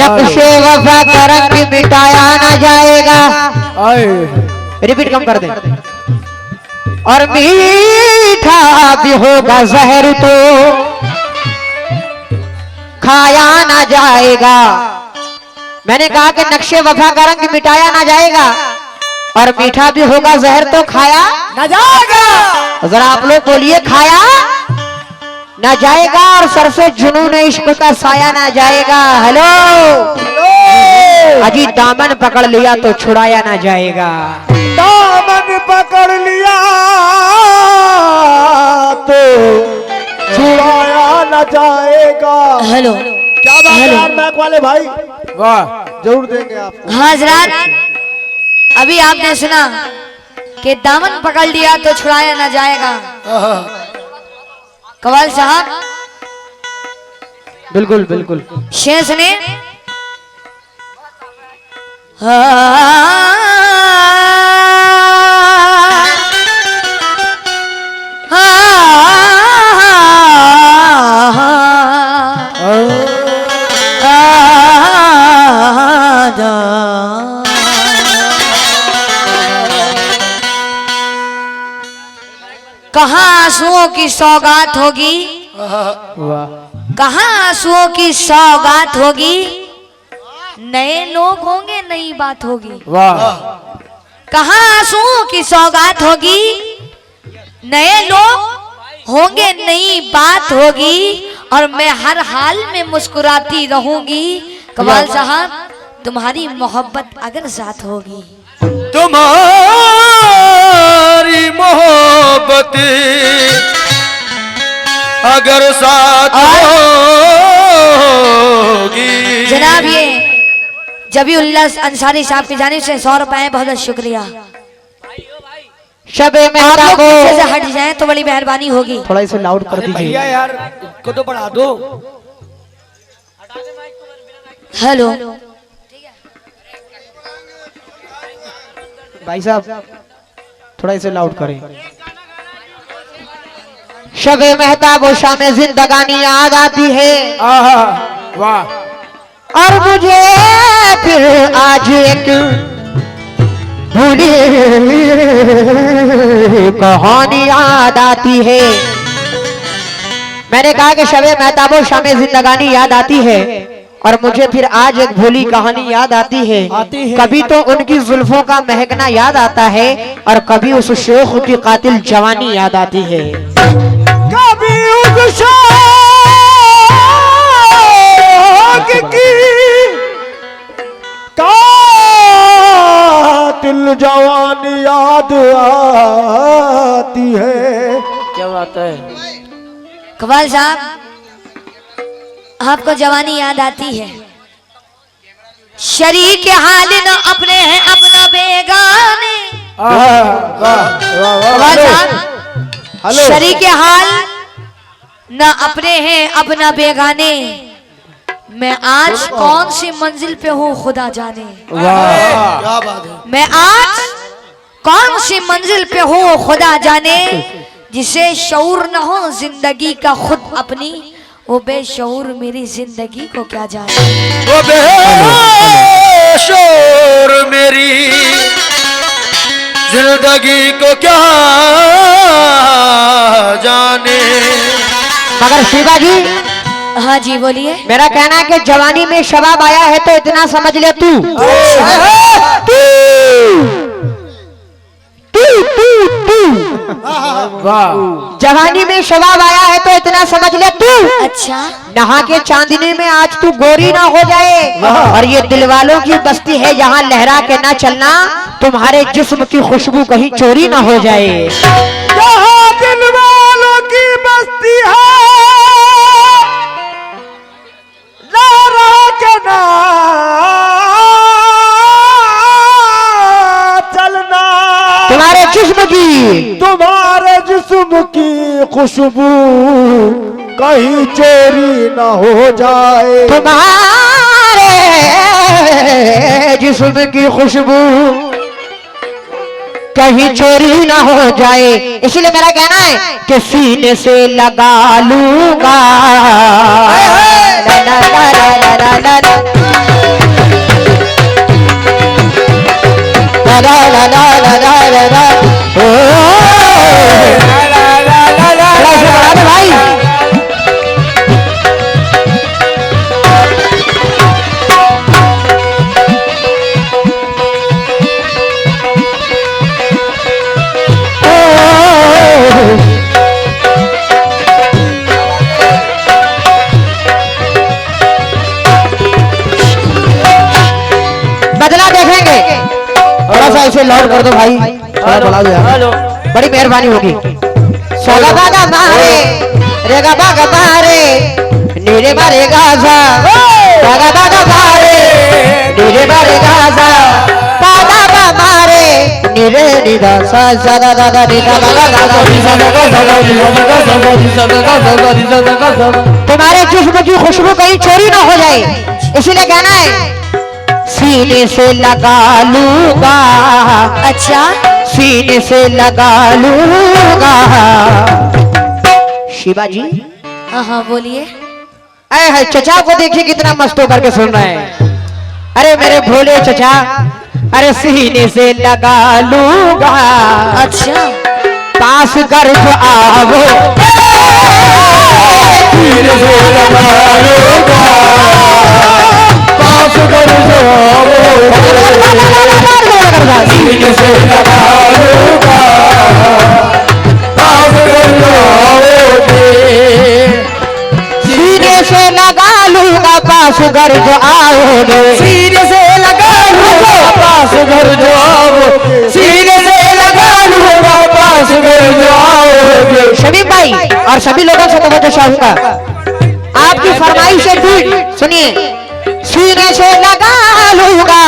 नक्शे वफा का रंग मिटाया ना जाएगा। रिपीट कम कर दे। और मीठा भी होगा जहर तो खाया ना जाएगा। मैंने कहा कि नक्शे वफा का रंग मिटाया ना जाएगा और मीठा भी होगा जहर तो खाया ना जाएगा। जरा आप लोग बोलिए, खाया ना जाएगा और सर से जुनून इश्क का साया ना जाएगा। हेलो अजी, दामन पकड़ लिया तो छुड़ाया ना जाएगा। दामन पकड़ लिया तो छुड़ाया न जाएगा। हेलो, क्या बात है यार मैक वाले भाई, वाह, जरूर देंगे आपको। हाँ हजरात, अभी आपने सुना कि दामन पकड़ लिया तो छुड़ाया ना जाएगा। कवाल साहब, बिल्कुल बिल्कुल शेर सुने। कहाँ आंसुओं की सौगात होगी, कहाँ आंसुओं की सौगात होगी, नए लोग होंगे नई बात होगी। कहाँ आंसुओं की सौगात होगी, नए लोग होंगे नई बात होगी, और मैं हर हाल में मुस्कुराती रहूंगी। कमाल साहब, तुम्हारी मोहब्बत अगर साथ होगी, तुम्हारी मोहब्बत अगर साथ होगी। जनाब ये जबीउल्लाह अंसारी साहब की जानिब से 100 रुपए, बहुत बहुत शुक्रिया। शबे आप मेहरा लोग को पीछे से हट जाएं तो बड़ी मेहरबानी होगी। थोड़ा इसे लाउड कर दीजिए भैया यार, को तो बढ़ा दो। हेलो भाई साहब, थोड़ा इसे लाउड करें। शबे मेहताब और शाम जिंदगानी याद आती है, वाह, और मुझे फिर आज एक भूली कहानी याद आती है। मैंने कहा कि शबे मेहताब और शाम जिंदगानी याद आती है और मुझे फिर आज एक भूली कहानी याद आती है। कभी तो उनकी जुल्फों का महकना याद आता है और कभी उस शेख की कातिल जवानी याद आती है। कभी उस शेख की कातिल जवानी याद आती है। क्या बात है कवाल साहब, आपको जवानी याद आती है। शरीक हाल न अपने हैं अपना बेगाने। कवाल साहब, शरीक हाल न अपने हैं अपना बेगाने, मैं आज कौन सी मंजिल पे हूँ खुदा जाने। क्या बात है। मैं आज कौन सी मंजिल पे हूँ खुदा जाने, जिसे शऊर न हो जिंदगी का खुद अपनी, वो बेशऊर मेरी जिंदगी को क्या जाने। वो बेशऊर मेरी जिंदगी को क्या जाने। मगर शिवा जी, हाँ जी बोलिए। मेरा कहना है कि जवानी में शबाब आया है तो इतना समझ ले, तू जवानी में शबाब आया है तो इतना समझ ले तू। अच्छा, नहा के चांदनी में आज तू गोरी ना हो जाए। और ये दिल वालों की बस्ती है, यहाँ लहरा के ना चलना, तुम्हारे जिस्म की खुशबू कहीं चोरी ना हो जाए। यहाँ दिल वालों की बस्ती है, लहरा के ना चलना, तुम्हारे जिस्म की खुशबू कहीं चोरी न हो जाए। तुम्हारे जिस्म की खुशबू कहीं चोरी ना हो जाए। इसलिए मेरा कहना है कि सीने से लगा लूंगा। ला ला ला ला ला ला ला। थोड़ा सा इसे लॉड कर दो भाई, थोड़ा बढ़ा दो यार, बड़ी मेहरबानी होगी। सोगा बागा मारे रेगा बागा मारे नीरे मारे गाजा, बागा बागा मारे नीरे मारे गाजा, बागा बागा मारे नीरे निदा सा सा दा दा दा निदा बागा गाजा। तुम्हारे जिस्म की खुशबू कहीं चोरी ना हो जाए, इसीलिए कहना है सीने से लगा लूंगा। अच्छा, सीने से लगा लूंगा। शिवा जी, हाँ हाँ बोलिए। अरे है चचा को देखिए कितना मस्त होकर के सुन रहे हैं। अरे मेरे भोले चचा, अरे सीने से लगा लूंगा। अच्छा, पास गर्भ आवो, सीने से लगा लूंगा। पास गर्भ आवो, सीने से लगा लूंगा। पास गर्भ आओगे, सीने से लगा लूंगा। पास गर्भ आओगे, सीने से लगा लूंगा। पास गर्भ आओगे, सीने से लगा लूंगा। पास गर्भ आओगे। शमीम भाई और सभी लोगों से तवज्जो चाहूंगा, आपकी फरमाइश है ठीक सुनिए। सीने से लगा लूंगा।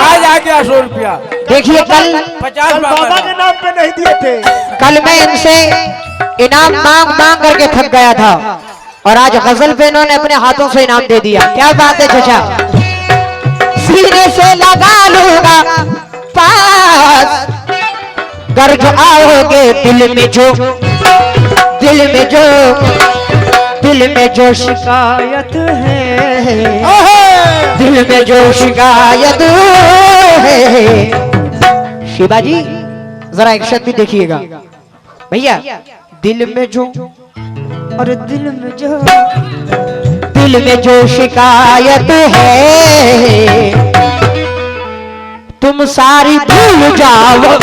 आज आ गया 100 रुपया। देखिए कल 50 बाबा के नाम पे नहीं दिए थे। कल मैं इनसे इनाम मांग मांग करके थक गया था और आज गजल पे इन्होंने अपने हाथों से इनाम दे दिया। क्या बात है चचा। सीने से लगा लूंगा। पास गर्भ आओगे, दिल में जो शिकायत है, दिल में जो शिकायत है। शिवा जी जरा एक शब्द भी देखिएगा भैया। दिल में जो और दिल में जो शिकायत है, तुम सारी भूल जाओ।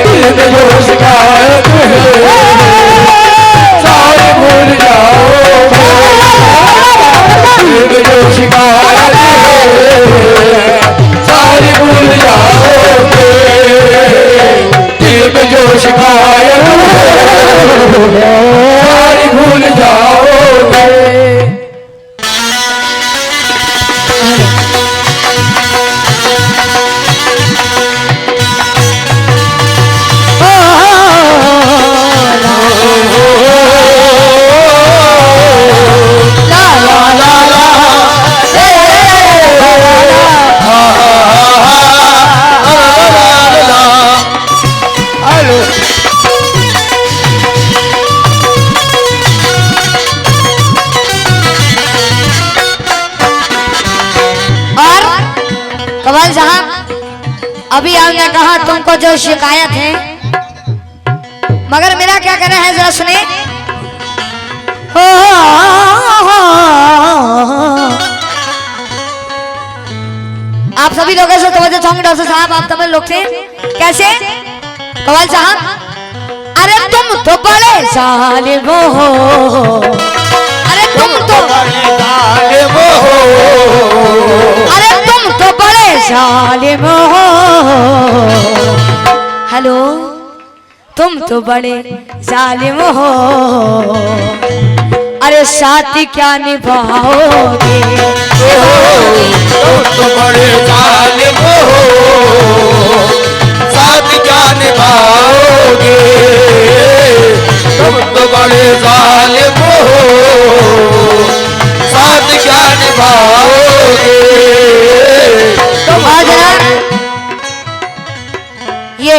दिल में जो शिकायत है, सारी भूल जाओ। दिल में जो शिकायत है, सारी भूल जाओगे। दिल में जो शिकायत है, सारी भूल जाओगे। कमाल साहब, अभी आपने कहा तुमको जो शिकायत है, मगर मेरा क्या कहना है जरा सुने। आप सभी लोगों से तवज्जो चाहूंगी। डॉक्टर साहब आप तमिल लोग थे कैसे? कमाल साहब, अरे तुम तो बड़े जालिम हो, अरे तुम तो बड़े जालिम हो, अरे तुम तो बड़े जालिम हो। हेलो, तुम तो बड़े जालिम हो, अरे साथी क्या निभाओगे। तुम तो बड़े जालिम हो, साथ क्या निभाओगे। तुम तो बड़े जालिम हो, साथ क्या निभाओगे। ये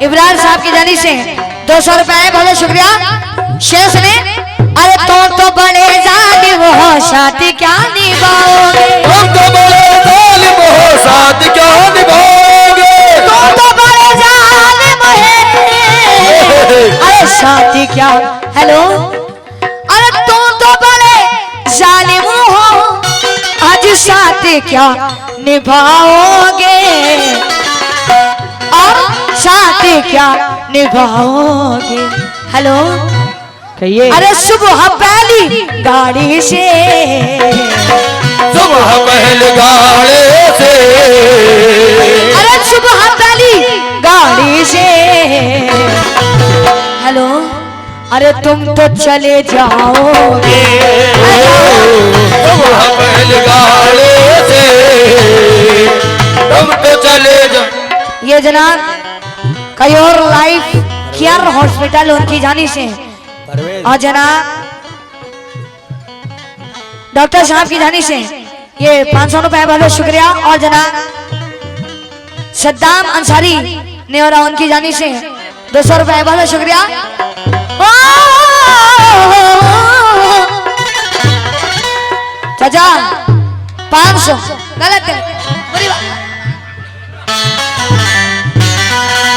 इब्रार साहब की जानी से 200 रुपए, बहुत शुक्रिया। शेर सुने, अरे तुम तो बड़े जालिम हो, साथ क्या निभाओगे। तुम तो बड़े जालिम हो, साथ क्या निभाओगे। तुम तो बड़े जालिम है, अरे साथ क्या। हेलो, अरे तुम तो बड़े जालिम हो, आज साथ क्या निभाओगे, और साथ क्या निभाओगे। हेलो, कहिए। अरे सुबह पहली गाड़ी से, सुबह सुबह पहल गाड़े से, अरे सुबह पहली गाड़ी से। हेलो, अरे तुम तो चले जाओगे, सुबह पहल गाड़े से तुम तो चले जाओ। ये जनाब कई और लाइफ केयर हॉस्पिटल उनकी जानी से, और जनाब डॉक्टर साहब की जानी से ये 500 रुपए बहुत शुक्रिया। और जनाब सद्दाम अंसारी नेवरा उनकी जानी से 200 रुपए बहुत शुक्रिया। चाचा 500 गलत है, बुरी बात।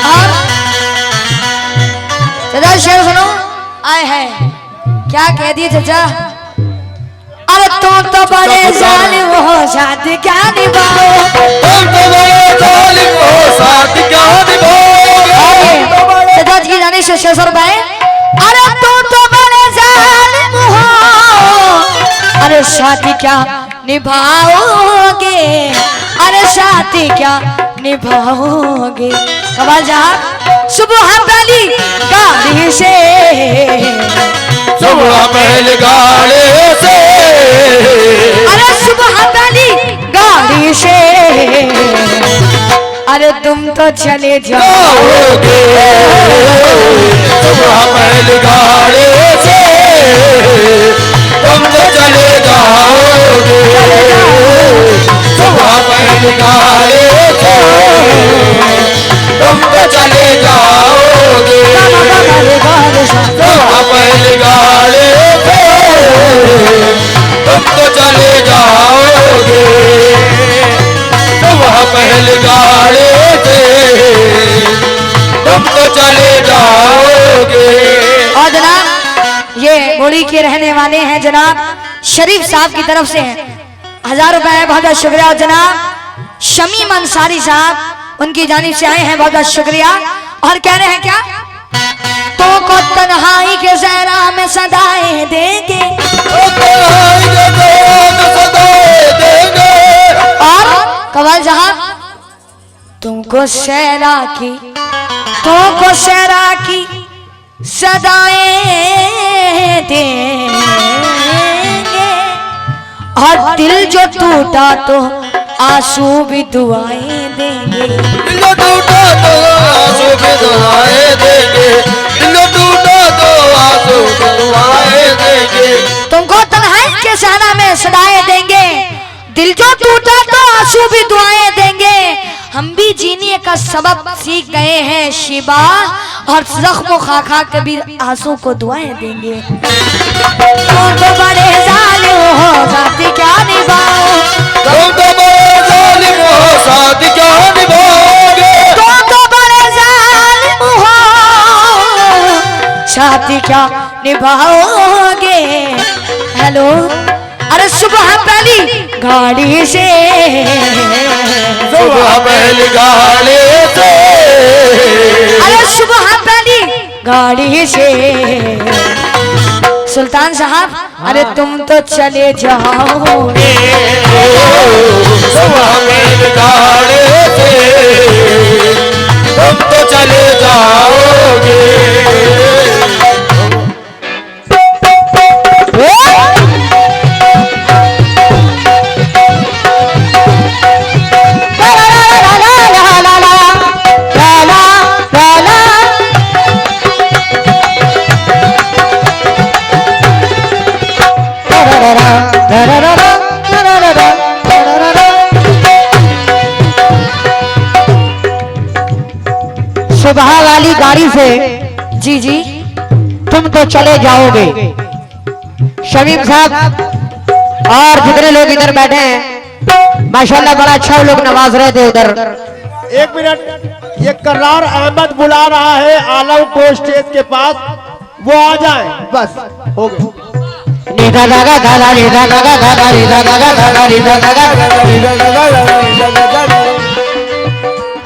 और चाचा शेर सुनो, आए हैं क्या कह दिए चाचा। अरे तुम तो बड़े जालिम हो, साथ क्या निभाओ, तुम तो बड़े जालिम हो, साथ क्या निभाओगे। चाचा जी जाने से 600 रुपए। अरे तुम तो बड़े जालिम हो, अरे साथी क्या निभाओगे, अरे साथी क्या निभाओगे। कमाल जहाँ सुबह पहली गाड़ी से, सुबह पहल गाड़े से, अरे सुबह पहली गाड़ी से, अरे तुम तो चले जाओगे। सुबह पहल गाड़े से तुम तो चले जाओगे। सुबह पहल गाड़े से तुम तो चले जाओगे। सुबह पहल गाड़े से तुम तो चले जाओगे। सुबह पहल गाड़े से तुम तो चले जाओगे। और जनाब ये मुड़ी के रहने वाले हैं जनाब शरीफ साहब की तरफ से 1000 रुपए बहुत बहुत शुक्रिया। और जनाब शमीम अंसारी साहब उनकी जानिब से आए हैं, बहुत बहुत शुक्रिया। और कह रहे हैं क्या, तो को तन्हाई के ज़हरा में सदाएं देंगे, और कवल जहां तुमको शहरा की, तुमको शहरा की सदाएं देंगे, और दिल जो टूटा तो आंसू भी दुआएं देंगे। दिल टूटा तो आंसू भी दुआएं देंगे, दिल टूटा तो आंसू भी दुआएं देंगे। तुमको तन्हाई के सहरा में सदाएं देंगे, दिल जो टूटा तो आंसू भी दुआएं देंगे। हम भी जीने का सबक सीख गए हैं शिबा, और जख्म खा खा कभी आंसू को दुआएं देंगे। तुम तो बड़े जालिम हो, साथ क्या निभाओ, तुम तो बड़े जालिम हो, साथ क्या निभाओगे। तुम तो बड़े जालिम हो, साथ क्या निभाओगे। हेलो, अरे सुबह पहली गाड़ी से, सुबह पहल गाड़े से, अरे सुबह पहली गाड़ी से। सुल्तान साहब अरे तुम तो चले जाओगे, सुबह पहल गाड़े से तुम तो चले जाओगे। सुबह वाली गाड़ी से जी जी तुम तो चले जाओगे। शमीम साहब और जितने लोग इधर बैठे हैं माशाल्लाह बड़ा अच्छा लोग नवाज रहे थे उधर। एक मिनट, ये करार अहमद बुला रहा है आलमपुर स्टेज के पास, वो आ जाए बस हो गया।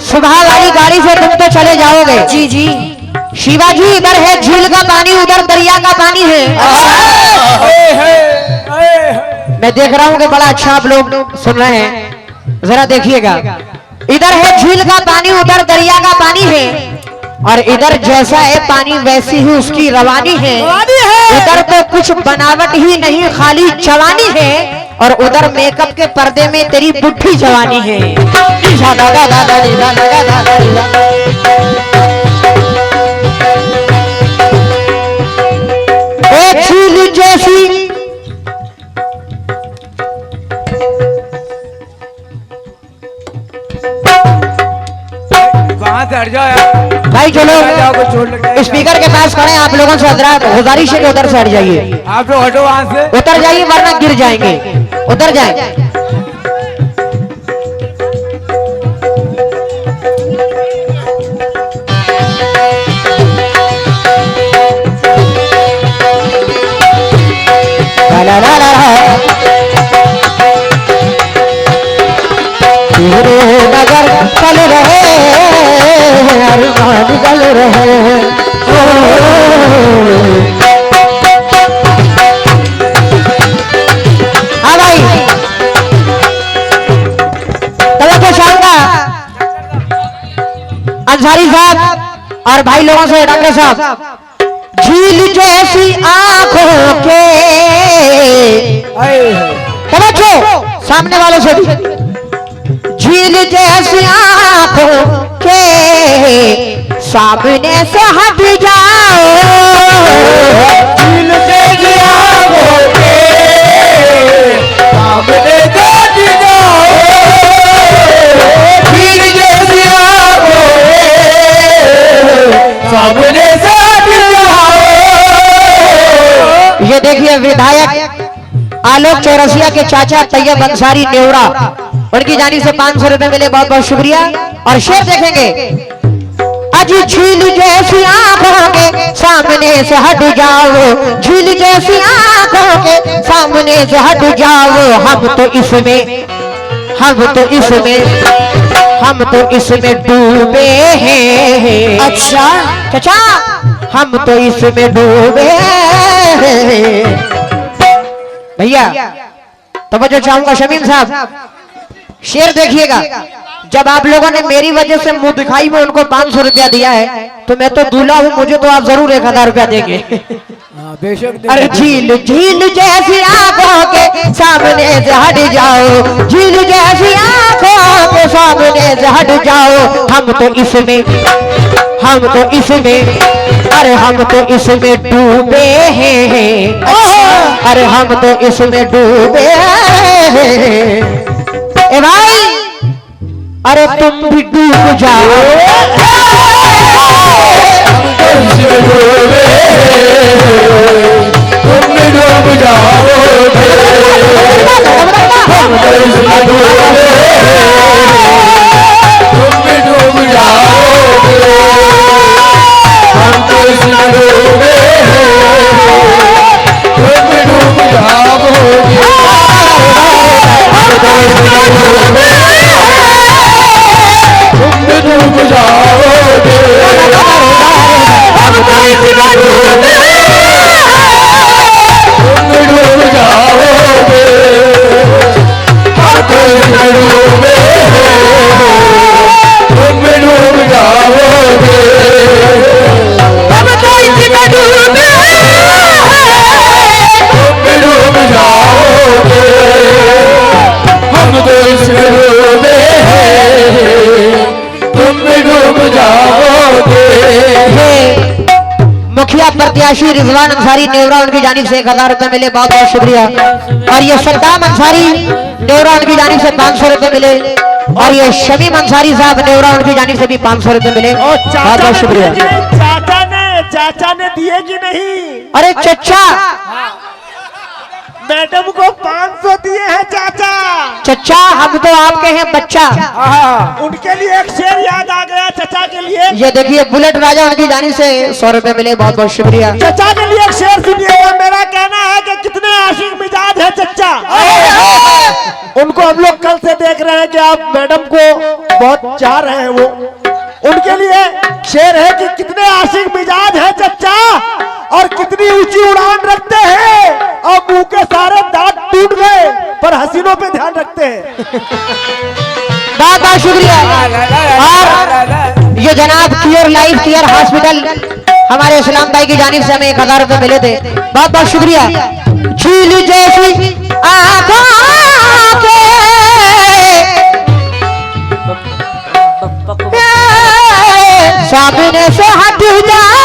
सुबह वाली गाड़ी से तुम तो चले जाओगे। जी जी शिवाजी इधर है झील का पानी, उधर दरिया का पानी है। मैं देख रहा हूँ कि बड़ा अच्छा आप लोग सुन रहे हैं, जरा देखिएगा। इधर है झील का पानी, उधर दरिया का पानी है, और इधर जैसा है पानी वैसी ही उसकी रवानी है। इधर तो कुछ बनावट ही नहीं, खाली जवानी है, और उधर मेकअप के पर्दे में तेरी बुढ़ी जवानी है। एक झील जैसी वहाँ से हट जाओ यार। भाई चलो स्पीकर के पास खड़े हैं, आप लोगों से गुजारिश है कि उधर से हट जाइए। आप लोग हटो वहाँ से, उतर जाइए वरना गिर जाएंगे, उतर जाए। ला ला ला नगर चल रहे अरमान चल रहे। हाँ भाई तवज्जो शानदा अंसारी साहब और भाई लोगों से डॉक्टर साहब। झील जैसी आंखों के, तवज्जो सामने वालों से भी। झील जैसी आंखों के सामने से हट जाओ, झील जैसी आंखों के सामने से हट जाओ, झील जैसी आंखों के सामने से हट जाओ। ये देखिए विधायक आलोक चौरसिया के चाचा तैयब अंसारी नेवरा, उनकी जानी से 500 रुपए मिले, बहुत बहुत शुक्रिया। और शेर देखेंगे। अजी झील जैसी आंखों के सामने से हट जाओ, झील जैसी आंखों के सामने से हट जाओ। हम तो इसमें डूबे हैं। अच्छा चाचा हम तो इसमें डूबे हैं। भैया तवज्जो चाहूंगा शमीम साहब, शेर देखिएगा। जब आप लोगों ने मेरी वजह से मुंह दिखाई में उनको 500 रुपया दिया है, तो मैं तो दूल्हा हूँ, मुझे तो आप जरूर 1000 रुपया देंगे। अरे झील जैसी आंखों के सामने से हट जाओ, झील जैसी आंखों के सामने से हट जाओ। हम तो इसमें अरे हम तो इसमें डूबे हैं। अरे हम तो इसमें डूबे हैं। ए भाई अरे तुम भी डूब जाओ, तुम भी डूब जाओगे, तुम भी डूब जाओगे, हम तो इसमें डूबे हैं, तुम भी डूब जाओगे, हम तो इसमें डूबे हैं, तुम भी डूब जाओगे, हम तो इसमें डूबे मुखिया प्रत्याशी रिजवान अंसारी नेवरा, उनकी जानिब से 1000 रुपए मिले, बहुत बहुत शुक्रिया। और ये सद्दाम अंसारी नेवरा, उनकी जानिब से 500 रुपए मिले। और ये शमीम अंसारी साहब नेवरा, उनकी जानिब से भी 500 रुपए मिले, बहुत बहुत शुक्रिया। चाचा ने दिए कि नहीं? अरे चचा मैडम को 500 दिए हैं चाचा। चचा हम तो आपके हैं बच्चा। उनके लिए एक शेर याद आ गया चचा के लिए। ये देखिए बुलेट राजा, उनकी जानी से 100 रुपए मिले, बहुत बहुत शुक्रिया। चचा के लिए एक शेर सुनिएगा। मेरा कहना है कि कितने आशिक मिजाज है चचा। उनको हम लोग कल से देख रहे हैं कि आप मैडम को बहुत चाह रहे हैं। वो उनके लिए शेर है कि कितने आशिक मिजाज है चचा, और कितनी ऊंची उड़ान रखते हैं और मुंह के सारे दांत टूट गए। और हसीनों पे ध्यान रखते हैं। बहुत बहुत शुक्रिया। और ये जनाब क्लियर लाइफ केयर हॉस्पिटल हमारे इस्लाम भाई की जानिब से हमें 1000 रुपए मिले थे। बहुत बहुत शुक्रिया। झील जैसी आंखों के सामने से हट जाओ,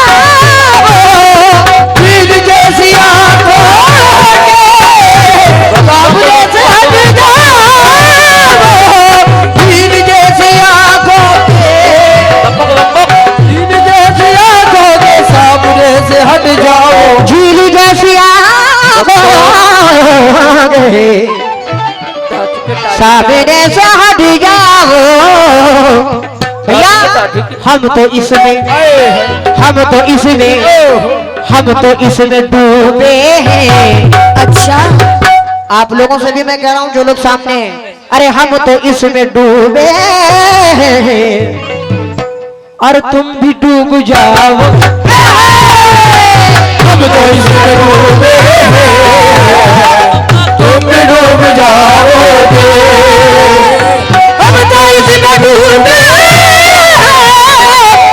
झील जैसी आंखों के सामने से हट जाओ, झील जैसी आंखों के, झील जैसी आंखों के सामने से हट जाओ, झील जैसी आंखों के सामने से हट जाओ। भैया हम तो इसमें डूबे हैं। अच्छा, आप लोगों से भी मैं कह रहा हूँ जो लोग सामने हैं, अरे हम तो इसमें डूबे हैं और तुम भी डूब जाओ। हम तो इसमें डूबे हैं, तुम भी डूब जाओगे। हम तो इसमें डूबे हैं,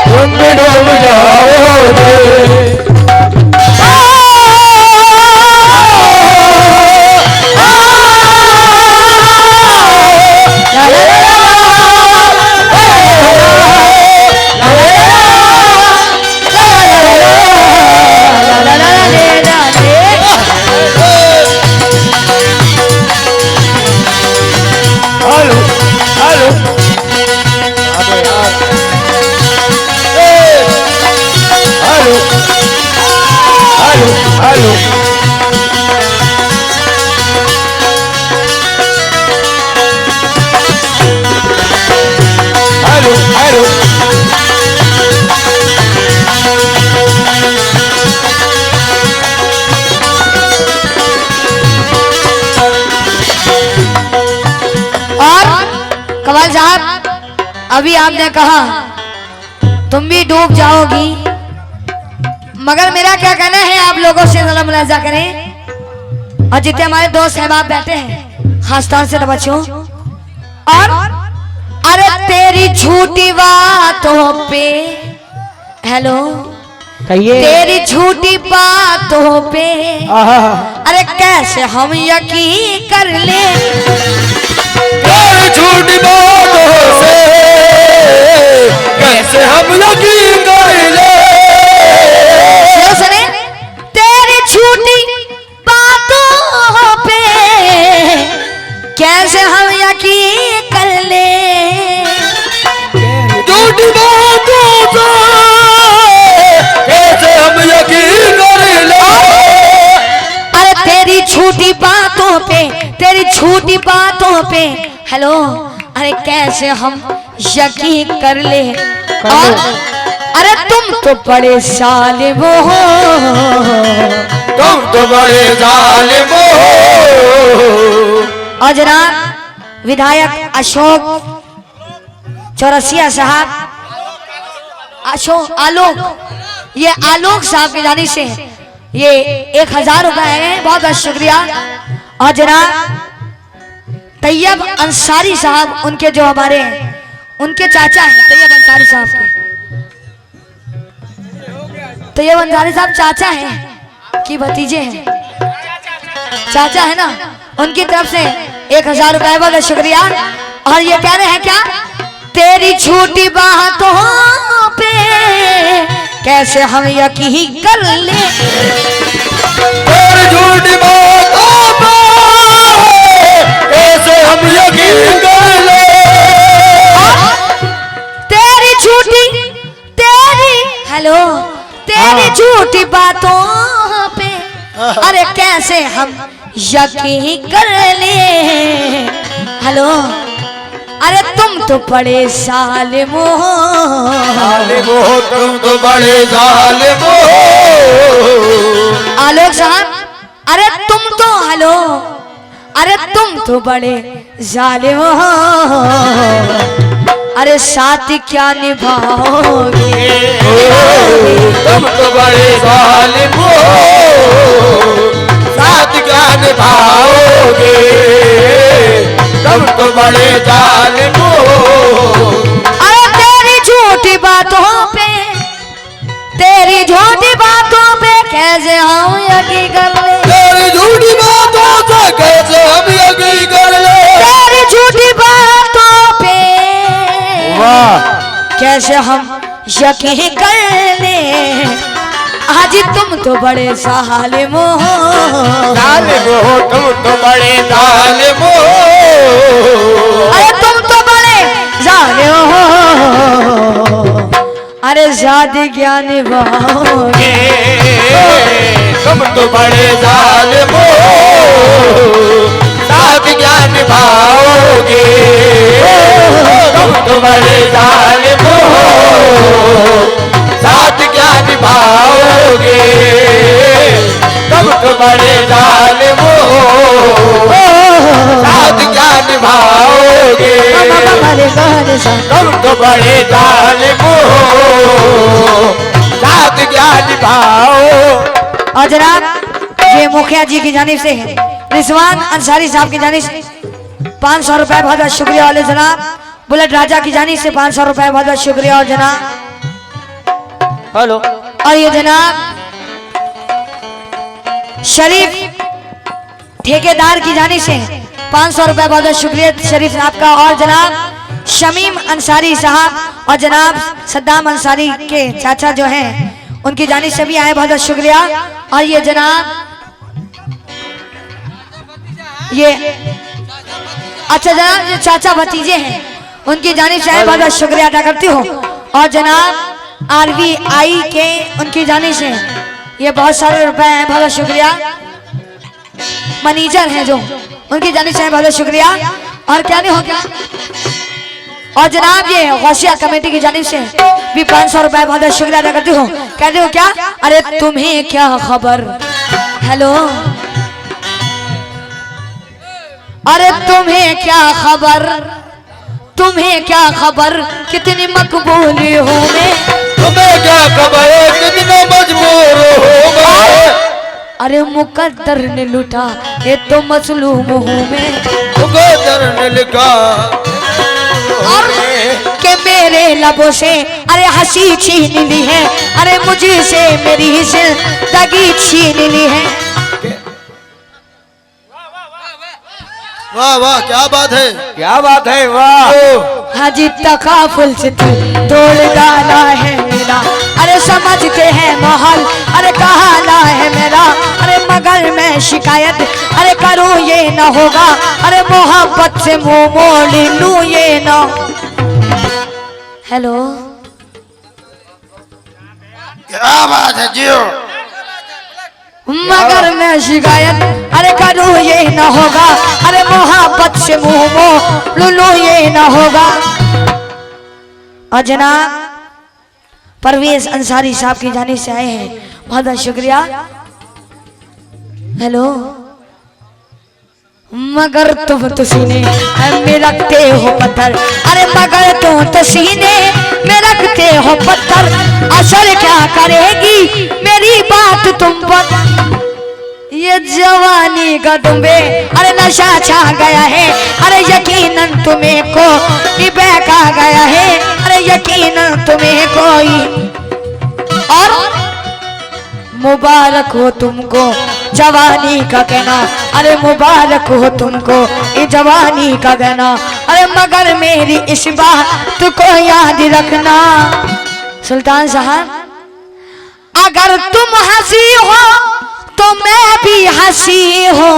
तुम भी डूब जाओगे। कमाल साहब, अभी आपने कहा तुम भी डूब जाओगी, मगर मेरा क्या कहना है, आप लोगों से जरा मुलाजा करें और जितने हमारे दोस्त सहबाब बैठे हैं खासतौर से बच्चों, और अरे तेरी झूठी बातों पे, हेलो कहिए, तेरी झूठी बातों पे अरे कैसे हम यकीन कर ले, तेरी झूठी बातों से कैसे हम यकीन कर ले। सुने, तेरी झूठी बातों पे कैसे हम यकीन कर ले, झूठी बातों से कैसे हम यकीन कर ले। अरे तेरी झूठी बातों पे, तेरी झूठी बातों पे, हेलो अरे कैसे हम यकीन कर ले, और अरे तुम तो बड़े जालिम हो, तुम तो बड़े जालिम हो। और जनाब विधायक अशोक चौरसिया साहब, आलोक, ये आलोक साहब की जानी से ये 1000 रुपए है, बहुत बहुत शुक्रिया। और जनाब तैयब अंसारी साहब, उनके जो हमारे हैं, उनके चाचा हैं तैयब अंसारी साहब के, तैयब अंसारी साहब चाचा हैं कि भतीजे हैं, चाचा है ना, उनकी तरफ से 1000 रुपए, बहुत बहुत शुक्रिया। और ये कह रहे हैं क्या, तेरी झूठी बातों पे कैसे हम यकीन कर ले, तेरी झूठी बातों पे कैसे हम यकीन कर ले। तेरी झूठी, तेरी, हेलो तेरी झूठी बातों पे अरे कैसे हम यकीन कर ले, हेलो अरे तुम तो बड़े जालिम हो, तुम तो बड़े जालिम हो। आलोक साहब, अरे तुम तो, हेलो अरे तुम तो बड़े जालिम हो, अरे साथ क्या निभाओगे, तुम तो बड़े जालिम हो, साथ क्या निभाओगे। तुम तो बड़े जालिम हो। अरे तेरी झूठी बातों पे, तेरी झूठी बातों पे कैसे हम यकीन कर ले, तेरी झूठी बातों से कैसे हम यकीन कर ले, तेरी झूठी बातों पे कैसे हम यकीन कर ले। आज तुम तो बड़े जालिम हो, जालिम हो तुम तो बड़े जालिम हो। अरे तुम तो बड़े जालिम हो, अरे ज्यादा ज्ञान निभाओगे, तुम तो बड़े जालिम हो, साथ ज्ञान निभाओगे। तुम तो बड़े जालिम हो, साथ ज्ञान निभाओगे। तुम तो बड़े जालिम हो, साथ ज्ञान निभाओगे। तुम तो बड़े जालिम हो, साथ ज्ञान निभाओ। और जनाब ये मुखिया जी की जानिब से है, रिजवान अंसारी साहब की जानिब से 500 रुपए, बहुत बहुत शुक्रिया। वाले जनाब बुलेट राजा की जानिब से 500 रुपए, बहुत बहुत शुक्रिया। और जनाब हेलो, और ये जनाब शरीफ ठेकेदार की जानिब से 500 रुपए, बहुत बहुत शुक्रिया शरीफ साहब का। और जनाब शमीम अंसारी साहब और जनाब सद्दाम अंसारी के चाचा जो हैं उनकी जानिब से भी आए, बहुत बहुत शुक्रिया। और ये जनाब ये अच्छा जनाब ये चाचा भतीजे हैं उनकी जानिब से आए, बहुत बहुत शुक्रिया अदा करती हूँ। और जनाब RVI के उनकी जानिब से ये बहुत सारे रुपए हैं, बहुत बहुत शुक्रिया। मैनेजर हैं जो उनकी जानिब से बहुत बहुत शुक्रिया। और क्या नहीं हो गया। और जनाब ये गौसिया कमेटी की जानिब से भी 500 रुपए, बहुत बहुत शुक्रिया अदा करती हूँ। कहते हो क्या, अरे तुम्हें क्या खबर, हेलो, अरे तुम्हें क्या खबर, तुम्हें क्या खबर कितनी मकबूली हूँ मैं, तुम्हें क्या खबर कितने मजबूर हो गए। अरे मुकद्दर ने लूटा ये तो मसलूम हूँ मैं, मुकद्दर ने लिखा और के मेरे लबों से अरे हंसी छीन ली है, अरे मुझे से मेरी जिंदगी छीन ली है। वाह वाह क्या बात है, क्या बात है, वाह। हाजी तकाफुल से तू तोड़ डाला है मेरा, अरे समझते हैं माहौल, अरे कहाला है मेरा, अरे मगर मैं शिकायत अरे करूँ ये न होगा, अरे मोहब्बत से मुंह मोड़ लूँ ये न। हेलो, क्या बात है जियो, मगर मैं शिकायत अरे करूँ ये न होगा, अरे मोहब्बत से मुंह मोड़ लूँ ये न होगा। और जनाब परवेज अंसारी साहब की जानिब से आए हैं, बहुत बहुत शुक्रिया। हेलो, मगर तुम तो सीने में रखते हो पत्थर, अरे मगर तुम तो सीने में रखते हो पत्थर, असर क्या करेगी मेरी बात तुम पर, ये जवानी का तुम्बे अरे नशा छा गया है, अरे यकीनन तुम्हें को बहका गया है, अरे यकीनन तुम्हें कोई। और मुबारक हो तुमको जवानी का कहना, अरे मुबारक हो तुमको ये जवानी का कहना, अरे मगर मेरी इस बात को याद रखना। सुल्तान साहब अगर तुम हंसी हो तो मैं भी हंसी हूँ,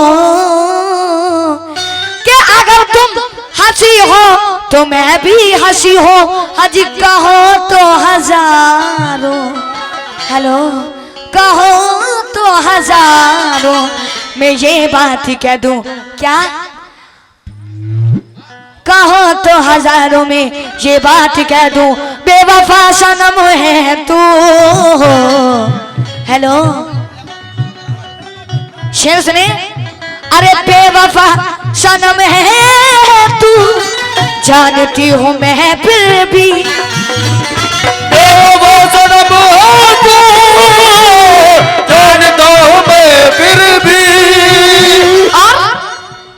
कि अगर तुम हंसी हो तो मैं भी हंसी हूँ, हजी कहो तो हजारों, हेलो, कहो तो हजारों मैं ये बात कह दूं क्या, कहो तो हजारों में ये बात कह दूं, बेवफा सनम है तू। हेलो, शेर सुने, अरे बेवफा सनम है तू, जानती हूँ मैं फिर भी, बेवफा सनम है तू, जानता हूँ मैं फिर भी, और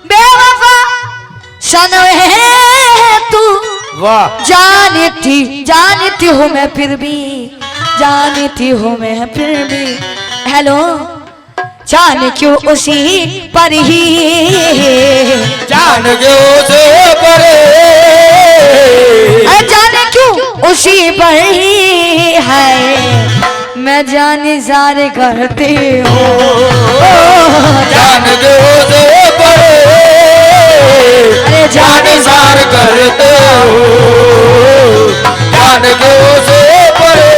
बेवफा सनम वाह जानती हूँ मैं फिर भी, जानती हूँ मैं फिर भी। हेलो, जान क्यों उसी पर ही, जान के उसे परे, जाने क्यों उसी पर ही है, मैं जानिसार करती हूँ। जान के उसे परे, अरे जानिसार करते हो, जान के उसे परे,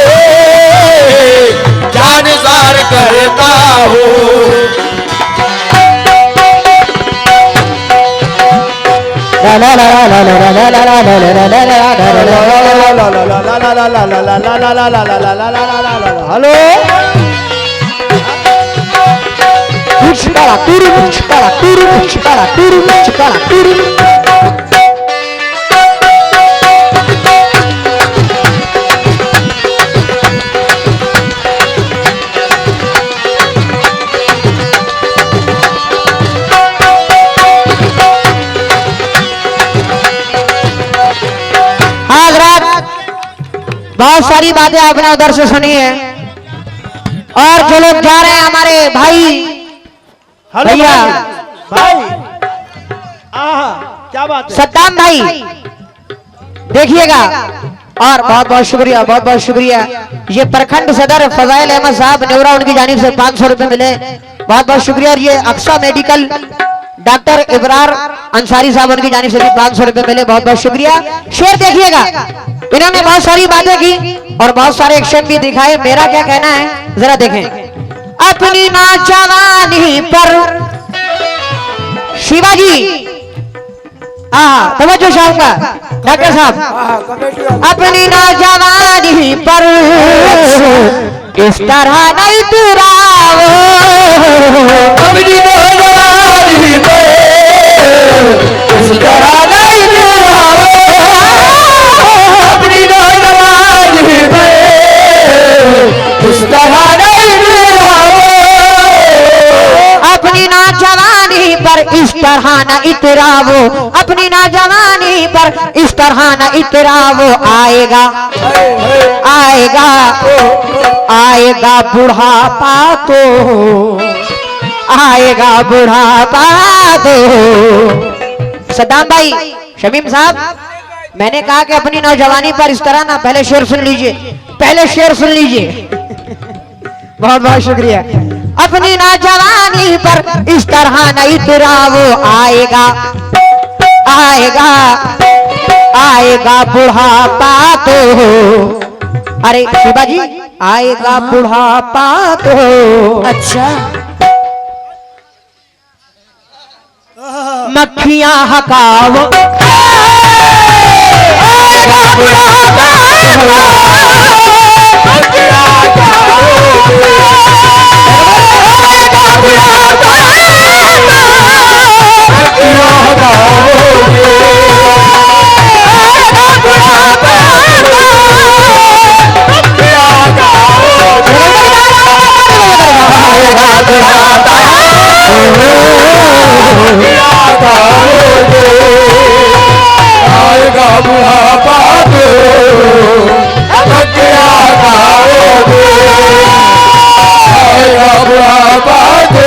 जानिसार करता हूँ। हेलो, आज रात बहुत सारी बातें आपने उधर से सुनी है, और जो लोग जा रहे हैं हमारे भाई हेलो भैया, भाई, आहा, क्या बात है। सद्दाम भाई, देखिएगा। और बहुत बहुत शुक्रिया, बहुत बहुत शुक्रिया। ये प्रखंड सदर फजाइल अहमद साहब नेवरा, उनकी जानिब से 500 रुपए मिले, बहुत बहुत शुक्रिया। और ये अक्सा मेडिकल डॉक्टर इब्रार अंसारी साहब, उनकी जानिब से भी 500 रुपए मिले, बहुत बहुत शुक्रिया। शेर देखिएगा, इन्होंने बहुत सारी बातें की और बहुत सारे एक्शन भी दिखाए। मेरा क्या कहना है जरा देखें। अपनी नौजवानी पर शिवाजी, तवज्जो चाहूंगा डॉक्टर साहब, अपनी नौजवानी पर इस तरह नहीं तुराओ, अपनी नौजवानी पे इस तरह नहीं तुराओ, अपनी नौजवानी पे इस तरह नहीं तुराओ, अपनी नौजवानी पर इस तरह न इतरावो, अपनी नौजवानी पर इस तरह न इतरावो। आएगा आएगा आएगा बुढ़ापा तो, आएगा बुढ़ापा तो। सद्दाम भाई, शमीम साहब, मैंने कहा कि अपनी नौजवानी पर इस तरह ना, पहले शेर सुन लीजिए, पहले शेर सुन लीजिए। बहुत बहुत शुक्रिया। अपनी नौजवानी पर इस तरह नहीं तुरावो, आएगा आएगा आएगा बुढ़ापा तो। अरे शिवाजी, आएगा बुढ़ापा तो। अच्छा, मक्खियां हकाओ, आएगा बुढ़ापा आएगा बुढ़ापा तो, आएगा बुढ़ापा तो,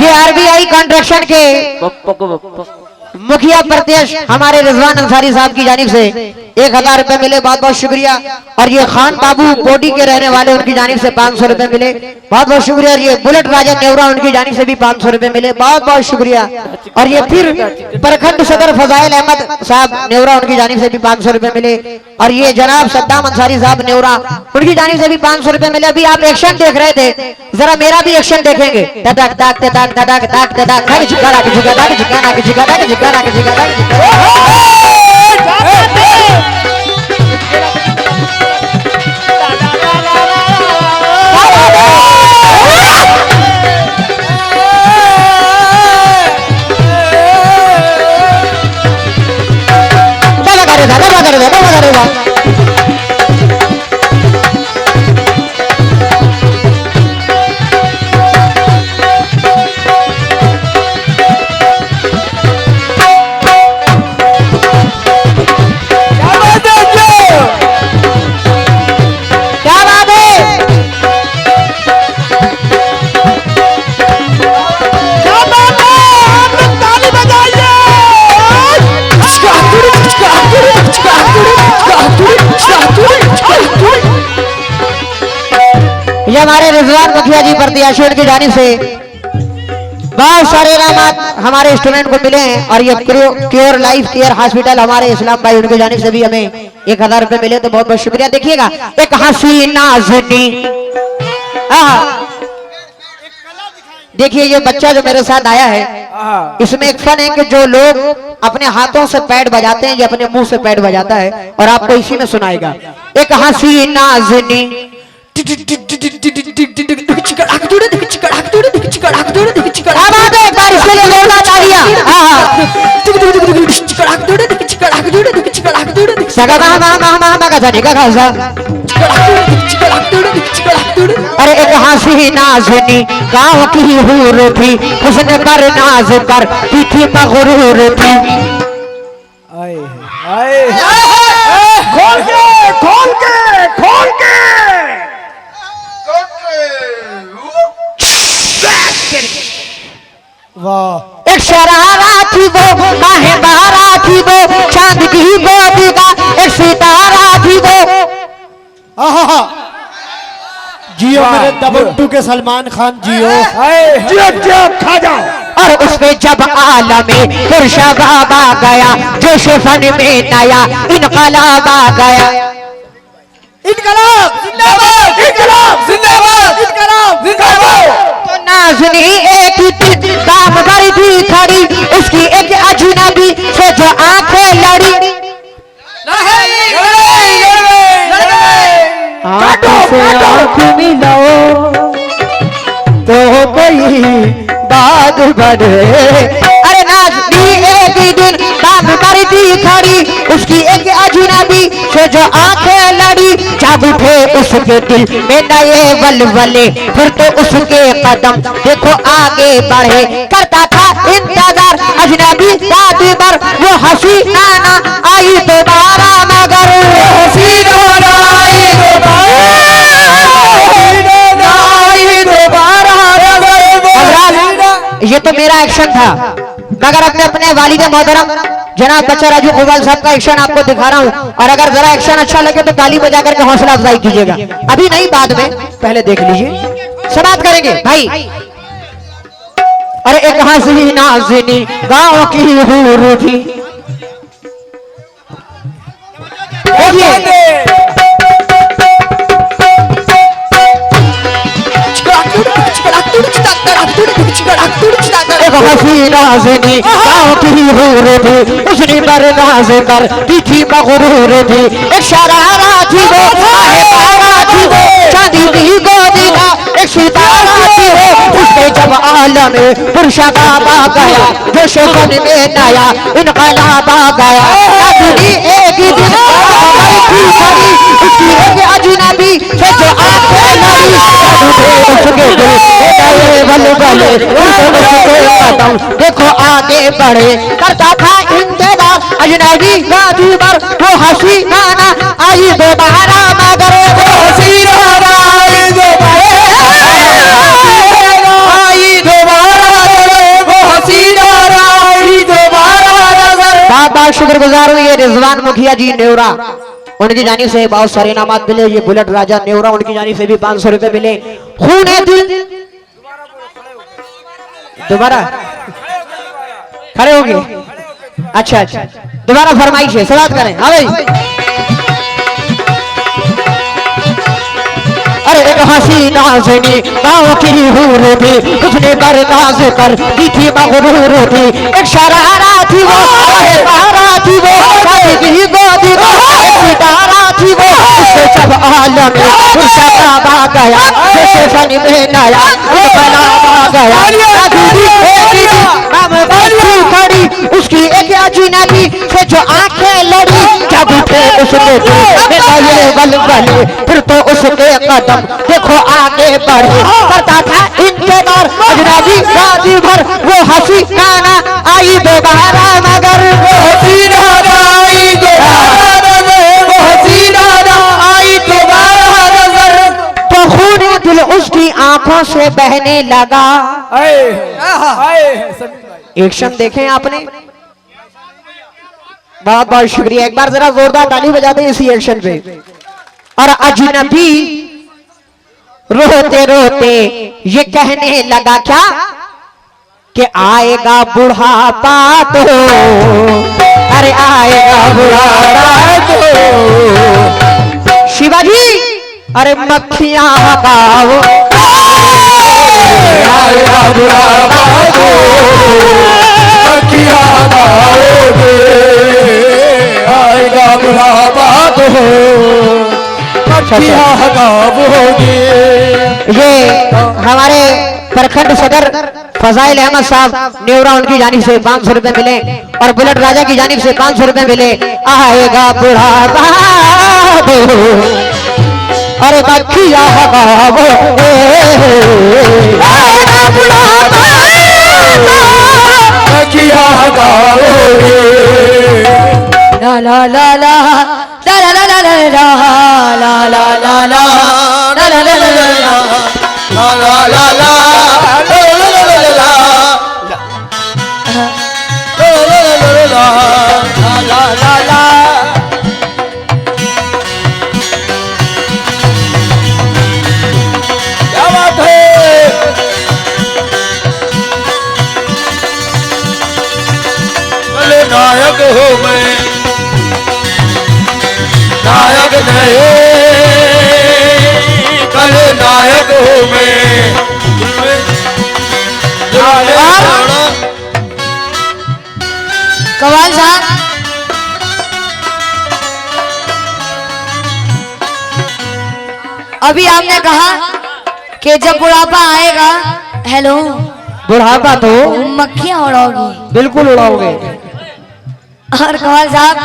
ये आरबीआई कॉन्ट्रैक्शन के मुखिया प्रत्यक्ष हमारे रिजवान अंसारी साहब की जानिब से 1000 रुपए मिले, बहुत बहुत शुक्रिया। और ये खान बाबू बोडी के रहने वाले, उनकी जानिब से 500 रुपए मिले, बहुत बहुत शुक्रिया। और ये बुलेट राजा नेवरा, उनकी जानिब से भी 500 रुपए मिले, बहुत बहुत शुक्रिया। और ये फिर प्रखंड सदर फजाइल अहमद साहब नेवरा, उनकी जानिब से भी 500 रुपए मिले। और ये जनाब सद्दाम अंसारी साहब नेवरा, उनकी जानिब से भी 500 रुपए मिले। अभी आप एक्शन देख रहे थे, जरा मेरा भी एक्शन देखेंगे। तक तक तक तक तक तक तक तक झुकाना के झुकाना के झुकाना के झुकाना के झुकाना के झुकाना के। हमारे रिजवान मुखिया जी प्रत्याशी की जानिब से बहुत सारे इनामात हमारे स्टूडेंट को मिले हैं और ये क्योर लाइफ केयर हॉस्पिटल हमारे इस्लाम भाई उनकी जानिब से भी हमें 1000 रुपए मिले, तो बहुत बहुत शुक्रिया। देखिएगा एक हंसी नाज़नी, देखिए ये बच्चा जो मेरे साथ आया है इसमें एक फन है कि जो लोग अपने हाथों से पैड बजाते हैं या अपने मुंह से पैड बजाता है और आपको इसी में सुनाएगा। एक हंसी नाज़नी एक बार इसके लिए जोरदार तालियां। अरे एक हंसी नाज़नी गाँव की हूर थी, उसने पर नाज कर थी मगरूर थी। खोल के खोल के खोल के वाह। एक शरारा थी वो माहे बारा थी वो, चांद की गोदी का एक सितारा थी वो। जियो मेरे दबंटू के सलमान खान, जियो जियो जियो खा जाओ। और उसमें जब आलमे पुरुषा बाबा गया, जोश फन में नया इनकलाब आ गया। इनकलाब जिंदाबाद, इनकलाब जिंदाबाद, इनकलाब जिंदाबाद। तो नाज़नी एक दिन दाम भरी थी खड़ी, उसकी एक अजनबी से जो आंखें लड़ी। आंख से आंख मिलाओ तो कोई बात बढ़े। अरे नाज़नी एक दिन दाम भरी थी खड़ी, उसकी एक अजनबी से जो आंखें लड़ी। जब उठे उसके दिल में नए वलवले, फिर तो उसके कदम देखो आगे बढ़े। करता था इंतजार अजनबी दादी पर, वो हंसी नाना आई दोबारा मगर हंसी नाना आई दोबारा। ये तो मेरा एक्शन था, मगर अपने अपने वालिद मोहतरम जनाब बच्चा राजू गोवाल साहब का एक्शन आपको दिखा रहा हूँ। और अगर जरा एक्शन अच्छा लगे तो ताली बजा करके हौसला अफजाई कीजिएगा। अभी नहीं, बाद में, पहले देख लीजिए, समाप्त करेंगे भाई। अरे एक हंसी नाज़नी गाँव की हूर थी। देखिए एक हंसी नाज़नी गाँव की हूर थी, उसने पर नाज कर थी मगरूर थी। एक शरारा थी वो माहे बारा थी वो, चांदी की गोदी का एक सितारा थी वो। उसने जब आलम पुरुषा बाबा गया, जोश फन में नया इनकलाब आ गया। नाज़नी एक दिन थी खड़ी, उसकी एक अजनबी से जो आंखें लड़ी। उसके दिल वलवले, कदम देखो आगे बढ़े। करता था इंतजार अजनबी गादी पर, वो हंसी नाना आई दोबारा मगर वो हंसी नाना आई दोबारा, आई दोबारा, वो हंसी नाना आई दोबारा। बहुत बहुत शुक्रगुजार हुई रिजवान मुखिया जी नेवरा, उनकी जानिब से बहुत सारे इनामात मिले। ये बुलेट राजा नेवरा, उनकी जानिब से भी 500 रुपए मिले। खूने दिल दोबारा खड़े होंगे, अच्छा अच्छा, दोबारा फरमाइश है, समाप्त करें। हाँ भाई। अरे एक हंसी नाज़नी गाँव की हूर थी, उसने पर नाज कर थी मगरूर थी। एक शरारा थी वो माहे बारा थी वो, चांदी की गोदी का एक सितारा थी वो। उससे जब आलम पुरुषा बाबा गया, जैसे फन में नया इनकलाब आ गया। खड़ी उसकी एक अजनबी से जो आंखें लड़ी। जब उठे उसके दिल में नए वलवले, फिर तो उसके कदम देखो आगे बढ़े। करता था इंतजार अजनबी गादी भर, वो हंसी नाना आई दोबारा मगर वो हंसी नाना आई दोबारा, वो हंसी नाना आई दोबारा। तो खून दिल उसकी आंखों से बहने लगा। एक्शन देखें आपने, बहुत बहुत शुक्रिया। एक बार जरा जोरदार ताली बजा दें इसी एक्शन पे। और अजनबी रोते रोते ये कहने लगा क्या कि आएगा बुढ़ापा तो, अरे आएगा बुढ़ापा तो शिवाजी, अरे मक्खियां हटाओ, आएगा बुढ़ापा तो, मक्खियां हटाओगे, आएगा बुढ़ापा तो, मक्खियां हटाओगे। ये हमारे प्रखंड सदर फजाइल अहमद साहब नेवरा, उनकी जानिब से 500 रुपए मिले और बुलेट राजा की जानिब से 500 रुपए मिले। आएगा बुढ़ापा अरे मक्खियां हटाओ, आएगा बुढ़ापा मक्खियां हटाओगे। ला ला ला ला ला ला ला ला ला ला ला ला ला ला ला ला ला ला क्या बात है। कल नायक हो मैं, नायक नहीं, कल नायक हो मैं। कवाल साहब, अभी आपने कहा कि जब बुढ़ापा आएगा, हेलो, बुढ़ापा तो मक्खियां उड़ाओगी। बिल्कुल उड़ाओगे। और कवाल साहब,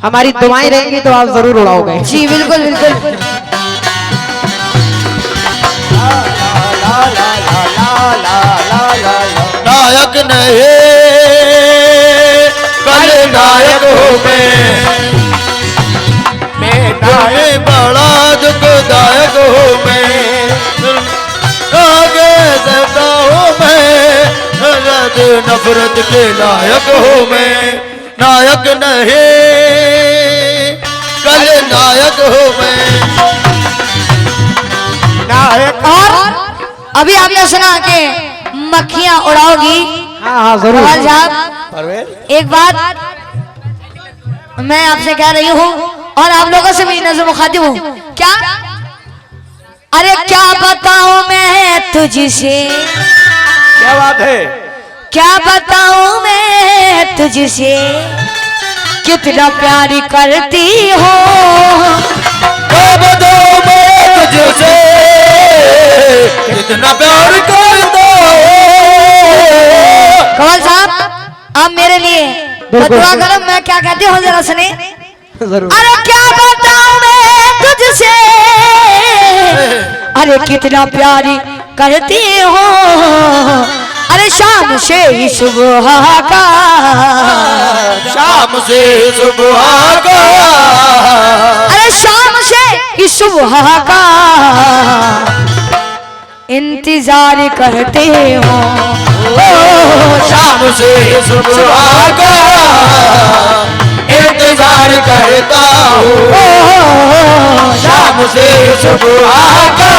हमारी दुआएं रहेंगी तो आप जरूर उड़ाओगे। जी बिल्कुल बिल्कुल। नायक नहीं, कल नायक हो मैं बड़ा दुखदायक हो मैं, आगे सकता हूँ मैं, नफरत के लायक हो मैं। नायक नहीं, कल नायक हो मैं। नायक। और अभी आपने सुना कि मक्खियां उड़ाओगी। हाँ हाँ जरूर। कवाल साहब, एक बात मैं आपसे कह रही हूँ और आप लोगों से भी नजर मुखातिब हूँ। क्या? अरे क्या बताऊं मैं तुझसे, क्या बात है। क्या बताऊं मैं तुझसे, कितना प्यार करती हो। क्या बताऊं मैं तुझसे, कितना प्यार करता हूँ। कवाल साहब, आप मेरे लिए बदुआ करो। मैं क्या कहती हूँ जरा सुने। जरूर। अरे क्या बताऊं मैं तुझसे, अरे कितना प्यारी करती हो। अरे शाम से ही सुबह का, शाम से सुबह का, अरे शाम से ही सुबह का इंतजार करते हो। शाम से सुबह का इंतजार करता हूँ। शाम से सुबह का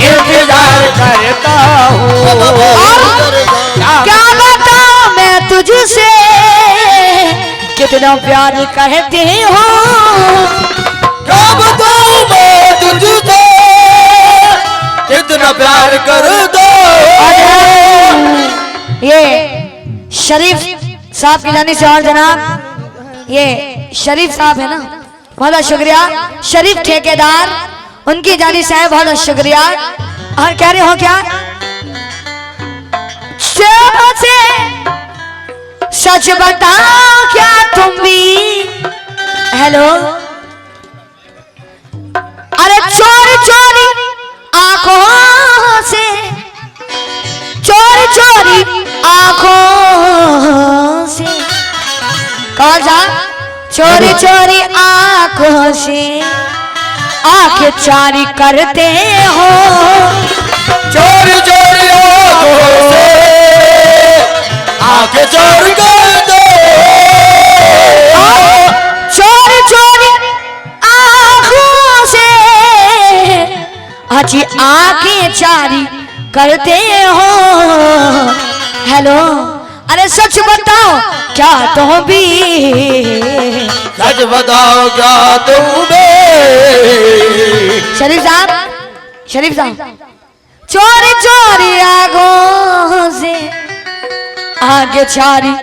इंतजार करता हूँ। क्या बताऊं मैं तुझसे, कितना प्यार करते हो। क्या बताऊं मैं तुझसे, कितना प्यार कर दो। ये शरीफ साहब की जानी से, और जनाब ये शरीफ साहब है ना, बहुत बहुत शुक्रिया। शरीफ ठेकेदार, उनकी जानी से बहुत बहुत शुक्रिया। और कह रहे हो क्या, से सच बताओ क्या तुम भी, हेलो, अरे चोरी चोरी आंखों से, चोरी चोरी आंखों से, कौन सा, चोरी चोरी आंखों से आंखें चारी करते हो। चोरी चोरी आंखों से आंखें चोरी कर दो। चोरी चोरी आंखों से हाजी आंखें चारी करते हो। हेलो, अरे सच बताओ क्या तुम भी, सच बताओ क्या तुम भी। शरीफ साहब चोरी चोरी आंखों से आगे चारी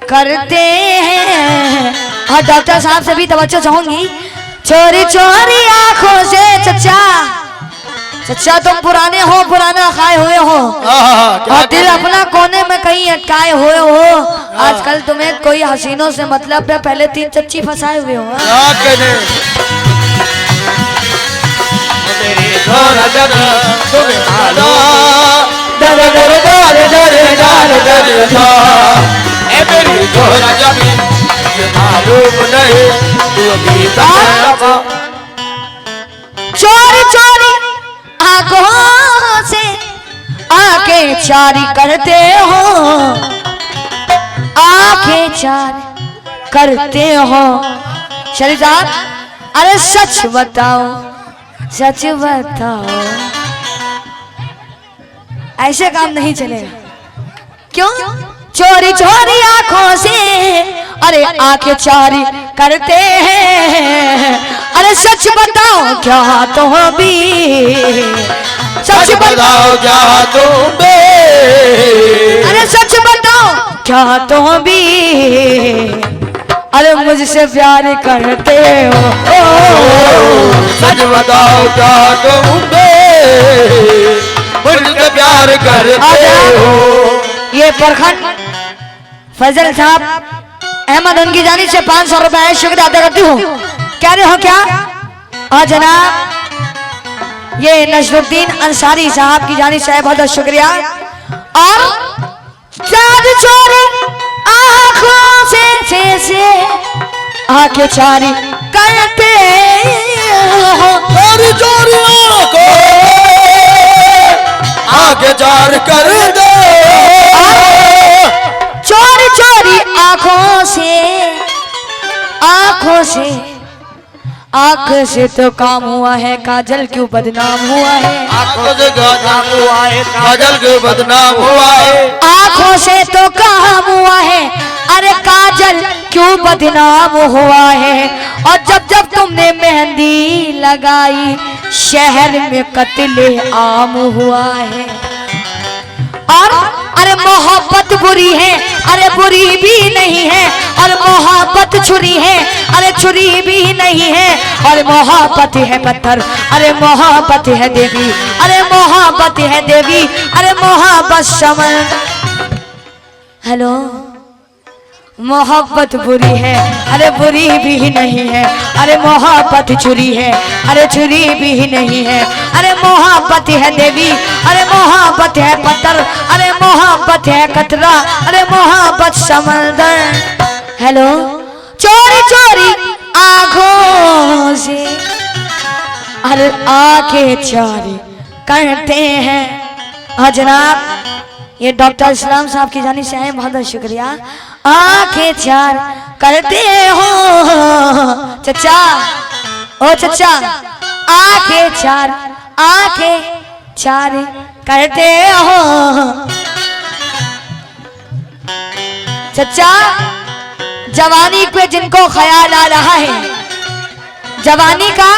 करते हैं। हाँ, डॉक्टर साहब से भी तवज्जो चाहूंगी। चोरी चोरी आंखों से चचा तुम पुराने हो, पुराना खाए हुए हो और दिल अपना कोने में कहीं अटकाए हुए हो। आजकल तुम्हें कोई हसीनों से मतलब है, पहले 3 चच्ची फंसाए हुए हो। चोरी चोरी आंखों से आंखें चारी करते हो, आंखें चारी करते हो। शरीफ साहब, अरे सच बताओ, सच बताओ। ऐसे काम नहीं चलेगा। क्यों? चोरी चोरी आंखों से अरे आंखें चारी करते हैं। अरे सच बताओ क्या तुम भी, सच बताओ क्या तुम भी, अरे सच बताओ क्या तुम भी, अरे मुझसे प्यार करते हो। सच बताओ क्या तुम भी, मुझसे प्यार करते हो। ये प्रखंड फजल साहब अहमद उनकी जानी से 500 रुपए शुक्रिया अदा करती हूँ। कह रहे हो क्या? और जनाब ये नजरुद्दीन अंसारी साहब की जानी से बहुत शुक्रिया। और चार चोरी आंखों से आंखें चारी करते हो। चोरी चोरी आंखें चार कर दे, चोरी चोरी आंखों से तो काम हुआ है, काजल क्यों बदनाम हुआ है। आंखों से बदनाम हुआ है, काजल क्यों बदनाम हुआ है। आंखों से तो काम हुआ है, अरे काजल क्यों बदनाम हुआ है। और जब जब तुमने मेहंदी लगाई शहर में कत्ले आम हुआ है। और अरे मोहब्बत बुरी है, अरे बुरी भी नहीं है। और मोहब्बत छुरी है, अरे छुरी भी नहीं है। और मोहब्बत है पत्थर, अरे मोहब्बत है देवी, अरे मोहब्बत है देवी, अरे मोहब्बत समझ। हेलो, मोहब्बत बुरी है, अरे बुरी भी नहीं है। अरे मोहब्बत छुरी है, अरे छुरी भी नहीं है। अरे मोहब्बत है देवी, अरे मोहब्बत है पत्थर, अरे मोहब्बत है कतरा, अरे मोहब्बत समंदर। हेलो, चोरी चोरी आंखों से अरे आंखें चारी करते हैं। हाँ जनाब, ये डॉक्टर इस्लाम साहब की जानी से है, बहुत बहुत शुक्रिया। आंखें चार करते हो चचा, ओ चचा, आंखें चार करते हो चचा। जवानी पे जिनको ख्याल आ रहा है, जवानी का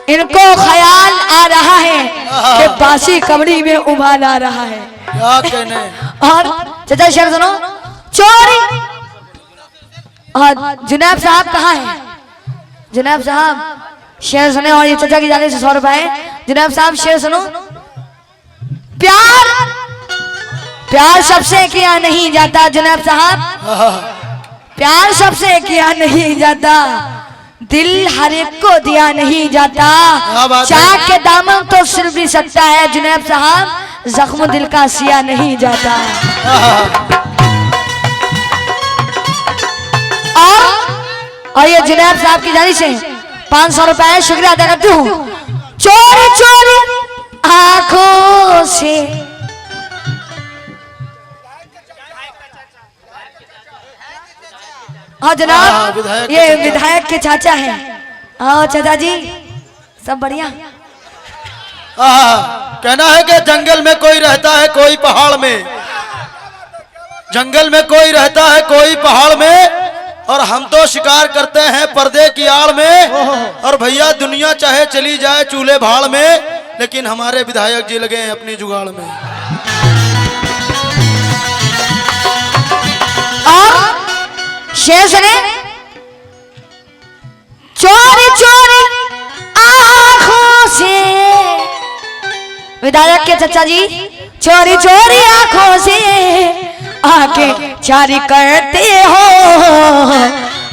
इनको ख्याल आ रहा है कि बासी कमरी में उबाल आ रहा है। क्या कहने। और चाचा शेर सुनो, चोरी। और जुनैब साहब कहाँ है? जुनैब साहब शेर सुने, और ये चाचा की जाने से 100 रुपए। जुनैब साहब शेर सुनो। प्यार सबसे किया नहीं जाता जुनैब साहब, प्यार सबसे किया नहीं जाता, दिल हर एक को दिया नहीं जाता। चाक के दामन तो सिल भी सकता है जुनैब साहब, जख्म दिल का सिया नहीं जाता। और ये जुनैब साहब की जानी से 500 रुपए शुक्रिया अदा करती हूँ। चोरी चोरी आंखों से हाँ जनाब, ये विधायक के चाचा हैं, हाँ चाचा जी सब बढ़िया। कहना है कि जंगल में कोई रहता है कोई पहाड़ में, जंगल में कोई रहता है कोई पहाड़ में, और हम तो शिकार करते हैं पर्दे की आड़ में। और भैया दुनिया चाहे चली जाए चूल्हे भाड़ में, लेकिन हमारे विधायक जी लगे हैं अपनी जुगाड़ में। और शेष ने चोरी चोरी आंखों से, विधायक के चचा जी चोरी चोरी आंखों से आके चारी करते हो।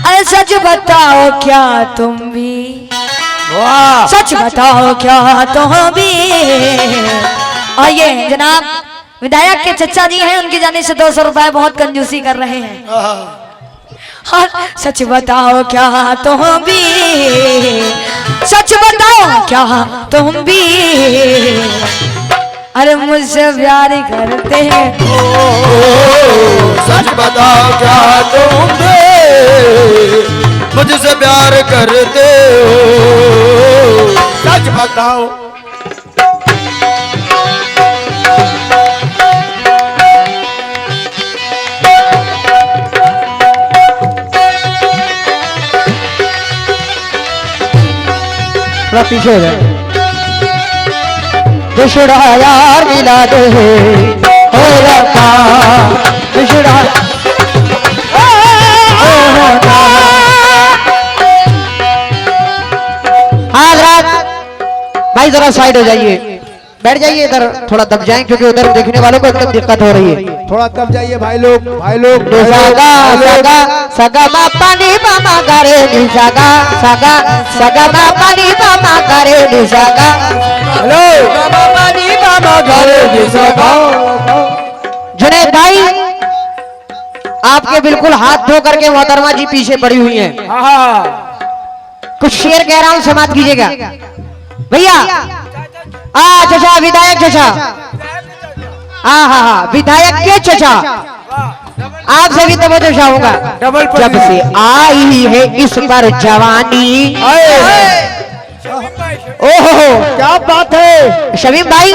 अरे सच बताओ क्या तुम भी, सच बताओ क्या तुम भी। आइए जनाब विधायक के चचा जी हैं, उनकी जाने से 200 रुपए बहुत कंजूसी कर रहे हैं। हाँ, सच बताओ क्या तुम भी, सच बताओ क्या तुम भी। अरे मुझसे प्यार करते हैं, सच बताओ क्या तुम भी मुझसे प्यार करते हो, सच बताओ। थोड़ा पीछे हो जाए। बिछड़ा यार मिला दे हो रखा, बिछड़ा भाई जरा साइड हो जाइए, बैठ जाइए इधर, थोड़ा दब जाएं क्योंकि उधर देखने वालों को एकदम दिक्कत हो रही है। थोड़ा दब जाइए भाई लोग, भाई लोग। सगा सगा सगा मा पानी मामा करे नी, सगा सगा सगा मा पानी मामा करे नी, सगा हेलो पानी मामा करे नी, सगा। जुनैद भाई आपके बिल्कुल हाथ धो करके मोहतरमा जी पीछे पड़ी हुई हैं। कुछ शेर कह रहा हूं समाप्त कीजिएगा भैया। चचा विधायक चचा, हाँ विधायक के चचा, आपसे भी तवज्जो चाहूंगा। जब से आई है इस पर जवानी, ओहो क्या बात है शमीम भाई,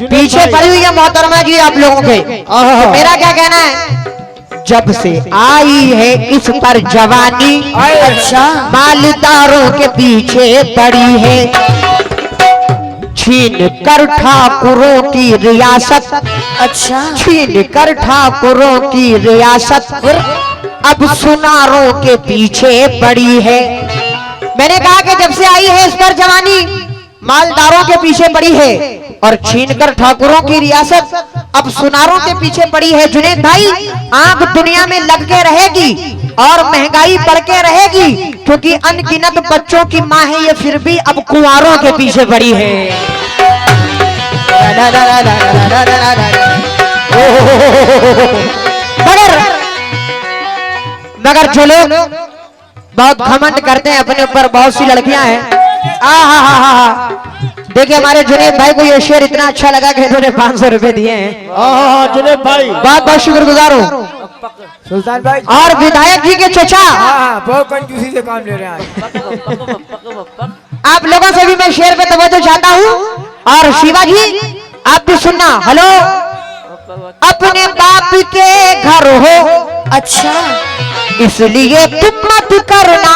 पीछे पड़ी हुई है मोहतरमा जी आप लोगों के। तो मेरा क्या कहना है, जब से आई है इस पर जवानी, अच्छा मालदारों के पीछे पड़ी है, छीन कर ठाकुरों की रियासत, अच्छा छीन कर ठाकुरों की रियासत, अब सुनारों के पीछे पड़ी है। मैंने कहा कि जब से आई है इस पर जवानी, मालदारों के पीछे पड़ी है और छीनकर ठाकुरों की रियासत अब सुनारों के पीछे पड़ी है। जुनैद भाई आंख दुनिया में लग के रहेगी और महंगाई बढ़ के रहेगी, क्योंकि अनगिनत बच्चों की माँ है ये, फिर भी अब कुंवारों के पीछे पड़ी है। मगर जो लोग बहुत घमंड करते हैं अपने ऊपर, बहुत सी लड़कियां हैं। देखिए हमारे जुनैद भाई को ये शेर इतना अच्छा लगा कि इन्होंने 500 रुपए दिए हैं। जुनैद भाई बहुत बहुत शुक्रगुजार हूँ। सुल्तान भाई और विधायक जी के चचा बहुत कंजूसी से काम ले रहे हैं। आप लोगों से भी मैं शेर पे तवज्जो चाहता हूँ, और शिवा जी आप भी सुनना। हेलो, अपने बाप के घर हो, अच्छा इसलिए तुम मत करना,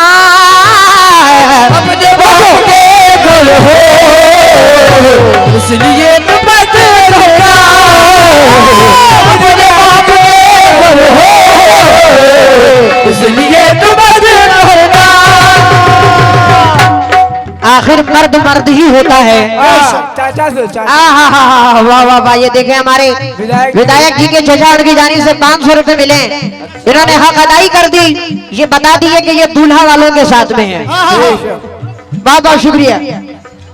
अपने बाप के घर हो इसलिए तुम मत करना, अपने बाप के घर हो इसलिए तुम मत करना। आखिर मर्द मर्द ही होता है। चाचा से वाह वाह वाह, ये देखें हमारे विधायक जी के चचा, उनकी जानी से 500 रुपए मिले, इन्होंने हक अदाई कर दी। ये बता दिए कि ये दूल्हा वालों के साथ में है। बहुत बहुत शुक्रिया।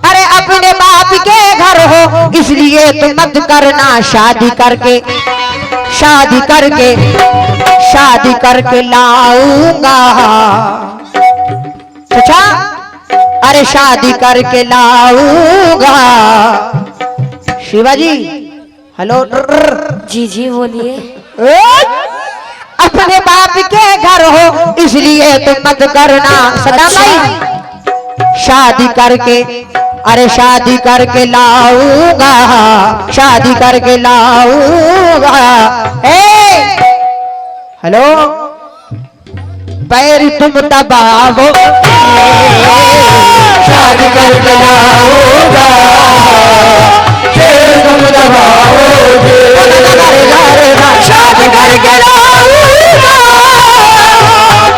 अरे अपने बाप के घर हो इसलिए तुम मत करना, शादी करके शादी करके शादी करके लाऊंगा चचा, अरे शादी करके लाऊंगा। शिवाजी हेलो, जी जी बोलिए। अपने बाप के घर हो इसलिए तुम मत करना। सदाम भाई शादी करके, अरे शादी करके लाऊंगा, शादी करके लाऊंगा। हेलो, पैर तुम दबाओ, शादी करके लाऊंगा, पैर तुम दबाओगे, शादी करके लाऊंगा,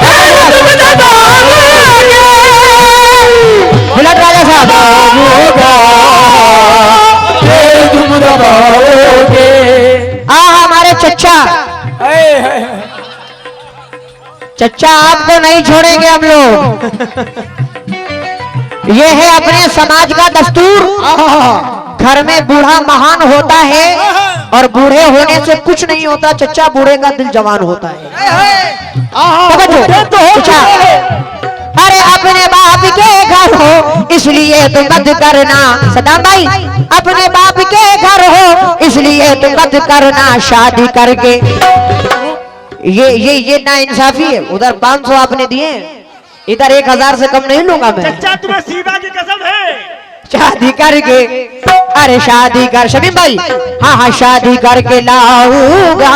पैर तुम दबाओगे। बुलेट राजा साहब, पैर तुम दबाओगे। हमारे चच्चा, चच्चा आपको नहीं छोड़ेंगे हम लोग। ये है अपने समाज का दस्तूर। घर में बूढ़ा महान होता है और बूढ़े होने से कुछ नहीं होता, चच्चा बूढ़े का दिल जवान होता है। अरे अपने बाप के घर हो इसलिए तुम मत करना, सदाम भाई, अपने बाप के घर हो इसलिए तुम मत करना शादी करके। ये ना इंसाफी है। उधर 500 आपने दिए, इधर 1000 से कम नहीं लूंगा मैं। चच्चा तुम्हें शिवा की कसम है। शादी करके, अरे शादी कर शमीम भाई, हाँ हाँ शादी करके लाऊंगा।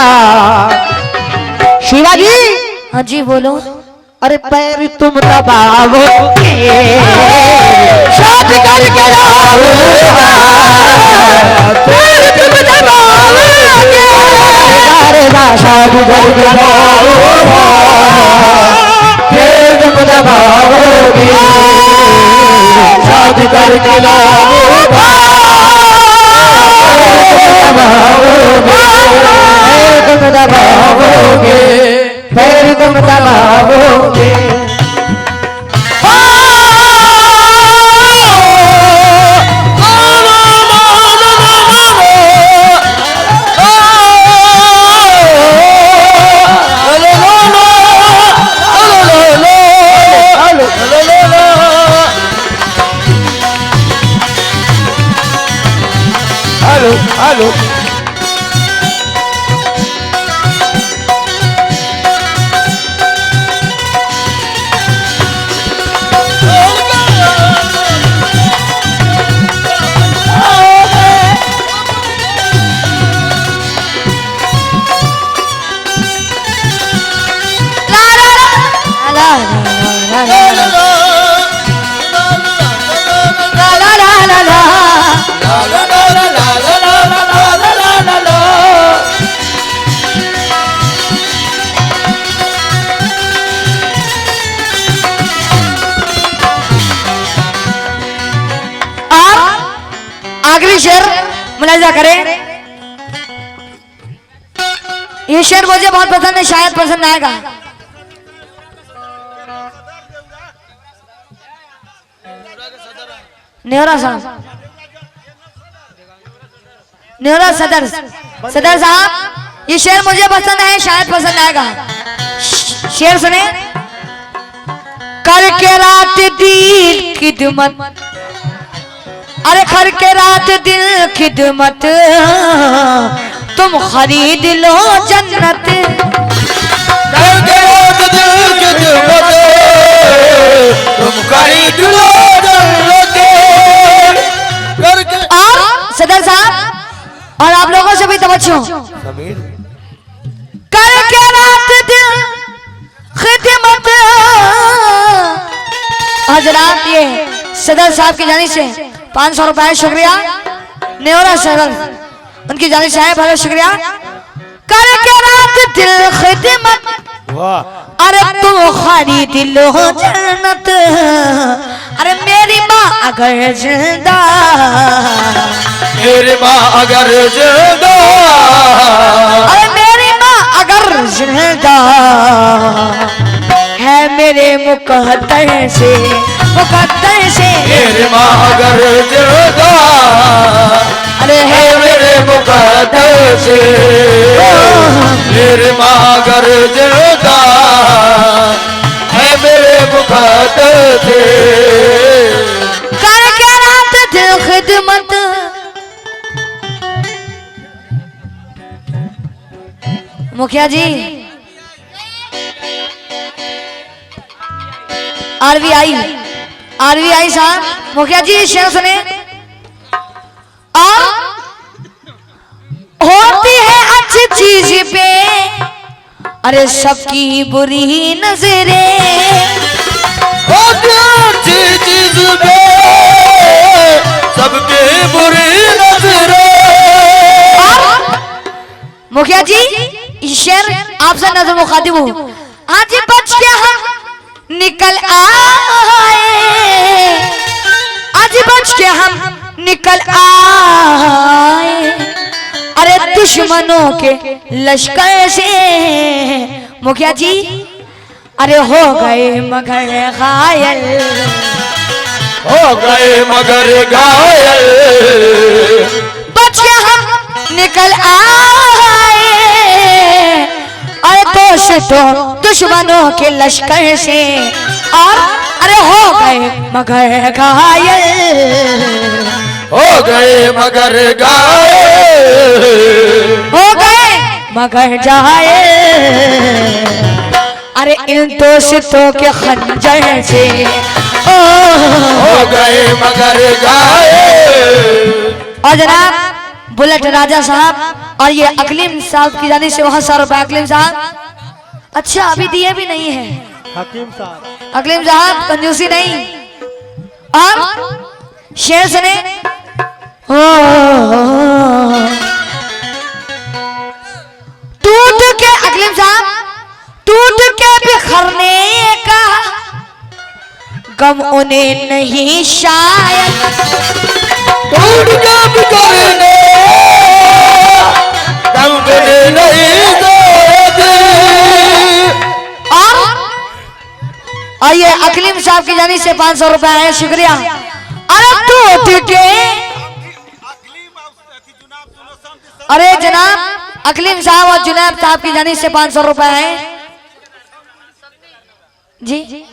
शिवाजी, हाँ जी बोलो। अरे पैर तुम दबाओगे, शादी करके लाऊंगा, पैर तुम दबाओगे, शादी करके लाऊंगा, पैर तुम दबाओगे, शादी करके लाऊंगा, पैर तुम दबाओगे, पैर तुम दबाओगे। हेलो, आखिरी शेर मुलाहिजा करें। ये शेर मुझे बहुत पसंद है, शायद पसंद आएगा। नेहरा साहब, नेहरा सदर साहब, ये शेर मुझे पसंद है, शायद पसंद आएगा। शेर सुने। करके रात दिन खिदमत, अरे खर के रात दिल खिदमत, तुम खरीद लो जन्नत। करके रात दिल खिदमत, तुम खरीद लो जन्नत। करके और सदर साहब और आप लोगों से भी तवज्जो। करके रात दिल खिदमत, हजरात ये सदर साहब की जानिब से 500 रुपए शुक्रिया। नेवरा सदर उनकी जानिब से है, बहुत शुक्रिया। करके रात दिल खिदमत, अरे तुम खरीद लो जन्नत। अरे मेरी माँ अगर जिंदा, मेरी माँ अगर जिंदा, अरे मेरी माँ अगर जिंदा है मेरे मुकद्दर से, मुकद्दर से। मेरी माँ अगर जिंदा, अरे है मेरे मुकद्दर से। मेरी माँ अगर जिंदा है मेरे मुकद्दर से। करके रात दिल खिदमत, मुखिया जी RBI RBI साहब मुखिया जी शेर सुने। और होती है अच्छी चीज पे अरे सबकी बुरी नजरें, अच्छी चीज पे सबकी बुरी नजरें। मुखिया जी शेर आपसे नजर मुखातिब हूँ। आज बच के हम निकल आए, आज बच के हम निकल आए अरे दुश्मनों के लश्कर से। मुखिया जी अरे हो गए मगर घायल, हो गए मगर घायल। बच के हम निकल आए अरे दोस्तों दुश्मनों के लश्कर से। और अरे हो गए मगर घायल, हो गए मगर घायल, हो गए मगर घायल अरे इन दोस्तों के खंजर से। हो गए मगर घायल। और जनाब बुलेट राजा साहब और ये अकलीम साहब की जानी से बहुत सारा रुपए। अकलीम साहब अच्छा अभी दिए भी नहीं है। हकीम साहब अकलीम साहब कंजूसी नहीं। और शेर सुने। टूट के अकलीम साहब टूट के बिखरने का गम उन्हें नहीं शायद, टूट के बिखरने गम उन्हें नहीं शायद। और ये अकलीम साहब की जानी से 500 रुपए है। शुक्रिया। अरे टूट के अरे जनाब अकलीम साहब और जुनैब साहब की जानी से 500 रुपए है जी।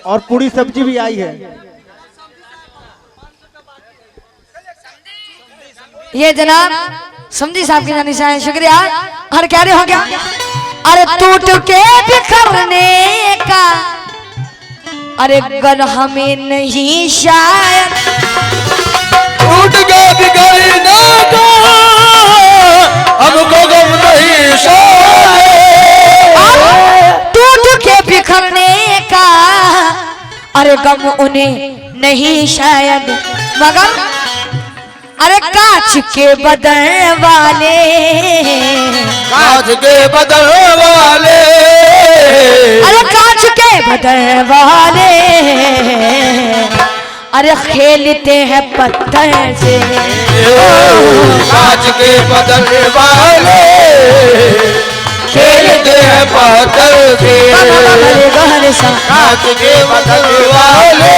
और पूरी सब्जी भी आई है। ये जनाब समझी साहब की जानी से है। शुक्रिया। और क्या रे हो गया। अरे टूट के बिखरने का अरे गन हमें नहीं शायद, टूट के बिखरने का हमको गम नहीं शायद। टूट के बिखरने का अरे गम उन्हें नहीं शायद, मगर अरे कांच के बदन वाले, कांच के बदन वाले, अरे कांच के बदन वाले अरे खेलते हैं पत्थर से। कांच के बदन वाले खेलते हैं पत्थर से। कांच के बदन वाले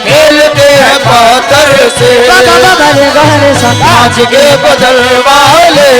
खेलते हैं पत्थर से। कांच के बदन वाले